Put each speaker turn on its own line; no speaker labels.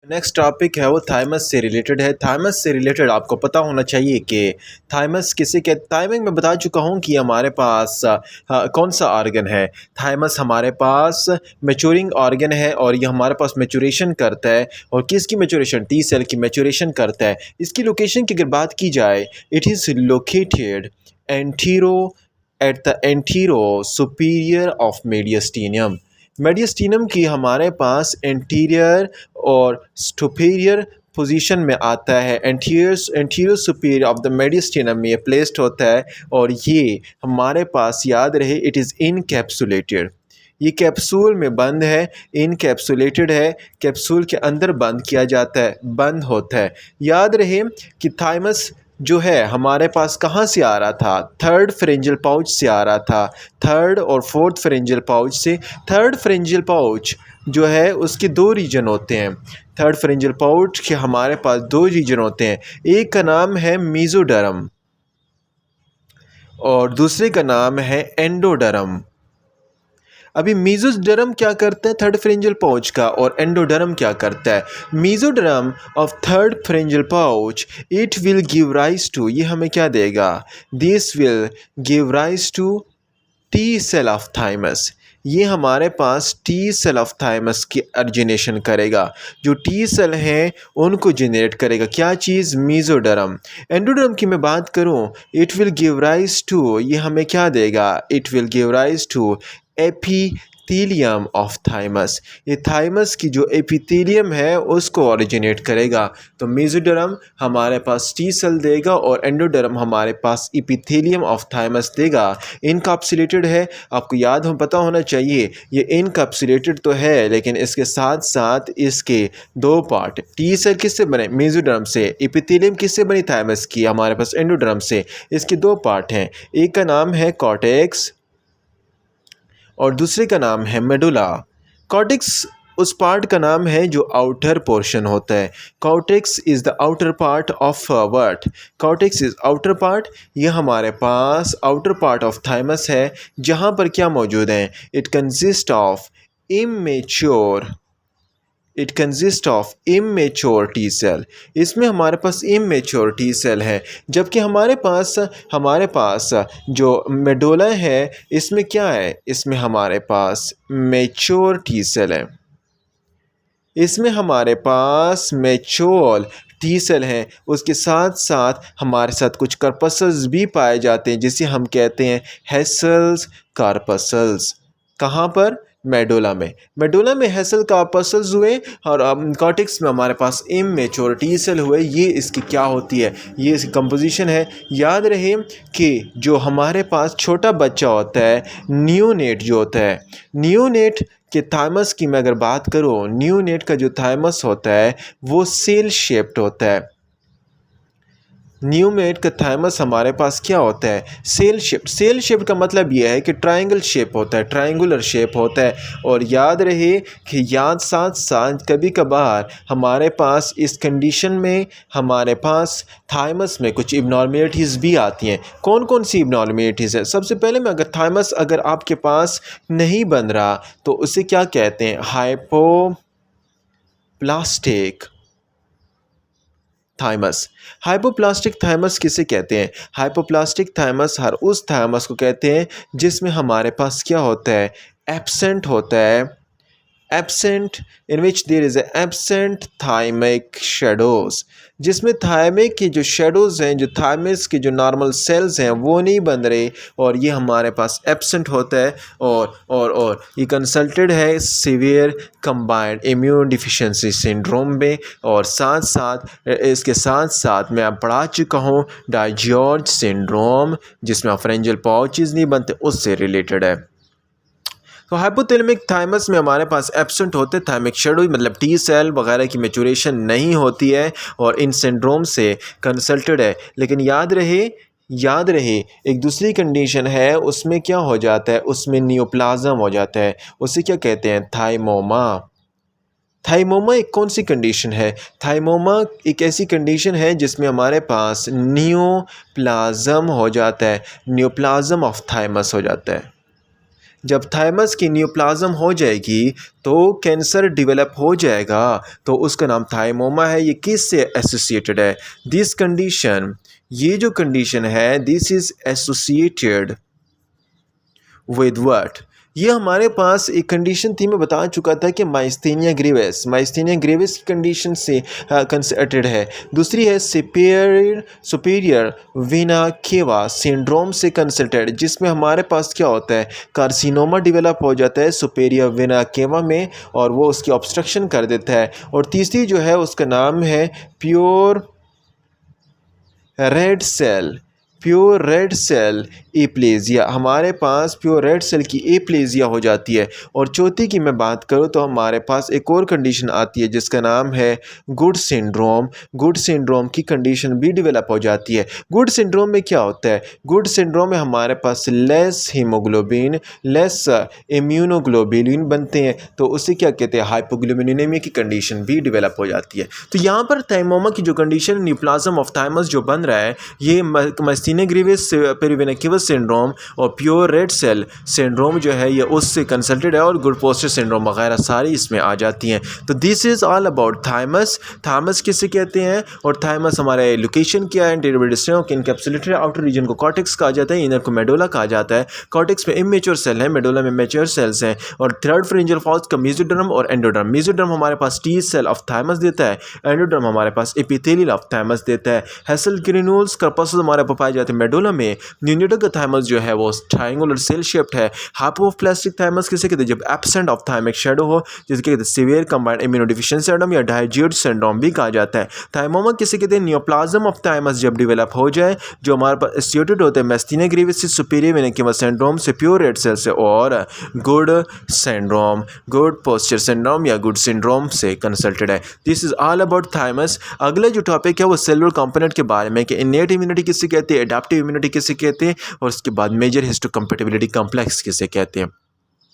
Next topic है वो thymus से रिलेटेड है। थाइमस से रिलेटेड आपको पता होना चाहिए कि थाइमस किसे कहते। थाइमिंग में बता चुका हूँ कि हमारे पास कौन सा ऑर्गन है। थाइमस हमारे पास मैच्योरिंग ऑर्गन है और ये हमारे पास मैच्योरेशन करता है। और किसकी मैच्योरेशन? टी सेल की मैच्योरेशन करता है। इसकी लोकेशन की अगर बात की जाए, it is located antero at the antero superior of mediastinum. Mediastinum की हमारे पास एंटीरियर और सुपीरियर पोजीशन में आता है। Anterior superior of the mediastinum में ये प्लेस्ड होता है और ये हमारे पास याद रहे इट इज़ इनकैप्सुलेटेड। ये कैप्सूल में बंद है, इनकैप्सुलेटेड है, कैप्सूल के अंदर बंद किया जाता है, बंद होता है। याद रहे कि थाइमस जो है हमारे पास कहाँ से आ रहा था? थर्ड फ्रेंजियल पाउच से आ रहा था, थर्ड और फोर्थ फ्रेंजियल पाउच से। थर्ड फ्रेंजियल पाउच जो है उसके दो रीजन होते हैं। थर्ड फ्रेंजियल पाउच के हमारे पास दो रीजन होते हैं, एक का नाम है मेसोडर्म और दूसरे का नाम है एंडोडर्म। अभी मेसोडर्म क्या करता है थर्ड फ्रेंजियल पाउच का, और एंडोडर्म क्या करता है? Mesoderm of third pharyngeal pouch it will give rise to, ये हमें क्या देगा? This will give rise to T cell of thymus. ये हमारे पास टी सेल ऑफ थाइमस की अर्जिनेशन करेगा। जो टी सेल हैं उनको जनरेट करेगा क्या चीज़? मेसोडर्म। एंडोडर्म की मैं बात करूं, it will give rise to, ये हमें क्या देगा? It will give rise to epithelium of thymus. ये थाइमस की जो एपिथेलियम है उसको ओरिजिनेट करेगा। तो मेसोडर्म हमारे पास टी सेल देगा और एंडोडर्म हमारे पास एपिथेलियम ऑफ थाइमस देगा। इनकैप्सुलेटेड है, आपको याद हो पता होना चाहिए ये इनकैप्सुलेटेड तो है, लेकिन इसके साथ साथ इसके दो पार्ट। टी सेल किससे बने? मेसोडर्म से। एपिथेलियम किससे बनी? थाइमस की, हमारे पास एंडोडर्म से। इसके दो पार्ट हैं, एक का नाम है कॉर्टेक्स और दूसरे का नाम है मेडुला। कॉर्टेक्स उस पार्ट का नाम है जो आउटर पोर्शन होता है। Cortex is the outer part of what? Cortex is outer part. ये हमारे पास आउटर पार्ट ऑफ थाइमस है, जहाँ पर क्या मौजूद है? It consist of immature T cell. इसमें हमारे पास इमेच्योर टी सेल है, जबकि हमारे पास जो मेडुला है इसमें क्या है? इसमें हमारे पास मैच्योर टी सेल है। इसमें हमारे पास मैच्योर टी सेल हैं। उसके साथ साथ हमारे साथ कुछ कार्पसल्स भी पाए जाते हैं जिसे हम कहते हैं हेसल्स कार्पसल्स। कहाँ पर? मेडुला में। मेडुला में हेसल कार्पसल्स हुए और कॉर्टेक्स में हमारे पास इमेच्योर टी सेल हुए। ये इसकी क्या होती है? ये इसकी कंपोजिशन है। याद रहे कि जो हमारे पास छोटा बच्चा होता है, न्यूनेट जो होता है, न्यूनेट कि थाइमस की मैं अगर बात करूँ, न्यूनेट का जो थाइमस होता है वो सेल शेप्ड होता है। न्यूनेट का थाइमस हमारे पास क्या होता है? Cell shape. सेल शेप का मतलब यह है कि ट्रायंगल शेप होता है, ट्रायंगुलर शेप होता है। और याद रहे कि साथ साथ कभी कभार हमारे पास इस कंडीशन में हमारे पास थाइमस में कुछ इब्नॉर्मेलिटीज़ भी आती हैं। कौन कौन सी इब्नॉर्मेलिटीज़ है? सबसे पहले में अगर थाइमस अगर आपके पास नहीं बन रहा तो उसे क्या कहते हैं? Hypoplastic thymus. हाइपोप्लास्टिक थाइमस किसे कहते हैं? हाइपोप्लास्टिक थाइमस हर उस थाइमस को कहते हैं जिसमें हमारे पास क्या होता है? एब्सेंट होता है, absent in which there is absent thymic shadows, जिसमें थाइमिक की जो शेडोज़ हैं, जो थाइमस के जो नॉर्मल सेल्स हैं वो नहीं बन रहे और ये हमारे पास एब्सेंट होता है। और ये कंसल्टेड है severe combined immune deficiency syndrome में। और साथ साथ इसके साथ साथ मैं अब पढ़ा चुका हूँ डाइजॉर्ज सिंड्रोम, जिसमें फ्रेंजियल पाउचेस नहीं बनते, उससे रिलेटेड है। तो हाइपोथैलेमिक थाइमस में हमारे पास एब्सेंट होते थाइमिक शेडो, मतलब टी सेल वगैरह की मैच्योरेशन नहीं होती है और इन सिंड्रोम से कंसल्टेड है। लेकिन याद रहे एक दूसरी कंडीशन है, उसमें क्या हो जाता है? उसमें नियोप्लाज्म हो जाता है। उसे क्या कहते हैं? थाइमोमा। थाइमोमा एक कौन सी कंडीशन है? थाइमोमा एक ऐसी कंडीशन है जिसमें हमारे पास नियोप्लाज्म हो जाता है, नियोप्लाज्म ऑफ थाइमस हो जाता है। जब थाइमस की न्यूप्लाज्म हो जाएगी तो कैंसर डेवलप हो जाएगा, तो उसका नाम थाइमोमा है। ये किस से एसोसिएटेड है? दिस कंडीशन, ये जो कंडीशन है, this is associated with what? ये हमारे पास एक कंडीशन थी, मैं बता चुका था कि माइस्थेनिया ग्रेविस की कंडीशन से कंसर्टेड है। दूसरी है सुपीरियर वीना केवा सिंड्रोम से कंसल्टेड, जिसमें हमारे पास क्या होता है, कार्सिनोमा डेवलप हो जाता है सुपीरियर वीना केवा में और वो उसकी ऑब्स्ट्रक्शन कर देता है। और तीसरी जो है उसका नाम है प्योर रेड सेल एप्लेजिया, हमारे पास प्योर रेड सेल की एप्लेजिया हो जाती है। और चौथी की मैं बात करूं तो हमारे पास एक और कंडीशन आती है जिसका नाम है गुड सिंड्रोम की कंडीशन भी डेवलप हो जाती है। गुड सिंड्रोम में क्या होता है? गुड सिंड्रोम में हमारे पास लेस हीमोग्लोबिन, लेस इम्यूनोग्लोबिन बनते हैं, तो उसे क्या कहते हैं, हाइपोग्लोबिनिनेमिया की कंडीशन भी डेवलप हो जाती है। तो यहाँ पर थाइमोमा की जो कंडीशन न्यूप्लाज्म ऑफ थाइमस जो बन रहा है, ये माइस्थेनिया ग्रेविस पेरिवेनेक्टिवस सिंड्रोम और प्योर रेड सेल सिंड्रोम जो है ये उससे कंसल्टेड है, और गुड पोस्टर सिंड्रोम वगैरह सारी इसमें आ जाती हैं। तो this is all about thymus किसे कहते हैं, और थाइमस हमारे लोकेशन क्या है, इनकैप्सुलेटेड आउटर रीजन को कॉर्टेक्स कहा जाता है, इनर को मेडुला कहा जाता है। कॉर्टेक्स में इमेच्योर सेल है, मेडुला में मैच्योर सेल्स हैं। और थर्ड फ्रिंजियल फॉल्स का मेसोडर्म और एंडोडर्म। मेसोडर्म हमारे पास टी सेल ऑफ थाइमस देता है, एंडोडर्म हमारे पास एपिथेलियल ऑफ थाइमस देता है। हेसल ग्रेन्यूल्स कार्पस्कुलर हमारे पास पाए जाते हैं मेडुला में। न्यूनेटा का थाइमस जो है वो ट्रायंगुलर सेल शेप्ड है। हाइपोप्लास्टिक थाइमस किसे कहते हैं, जब एब्सेंट ऑफ थाइमिक शेडो हो, जिसके कहते हैं सीवियर कंबाइंड इम्यूनोडेफिशिएंसी सिंड्रोम या डायजियर्ड सिंड्रोम भी कहा जाता है। थाइमोमा किसे कहते हैं, न्यूप्लाज्म ऑफ थाइमस जब डेवलप हो जाए, जो हमारे पास एसोसिएटेड होते हैं माइस्थेनिया ग्रेविस से, सुपीरियर वेनेकिवा सिंड्रोम से, प्योर रेड सेल से, और गुड पोस्चर सिंड्रोम या गुड सिंड्रोम से कंसल्टेड है। This is all about thymus. अगला जो टॉपिक है वो सेलुलर कंपोनेंट के बारे में, कि इनेट इम्यूनिटी किसे कहते हैं, एडाप्टिव इम्यूनिटी किसे कहते हैं, और उसके बाद मेजर हिस्टोकम्पैटिबिलिटी कॉम्प्लेक्स किसे कहते हैं।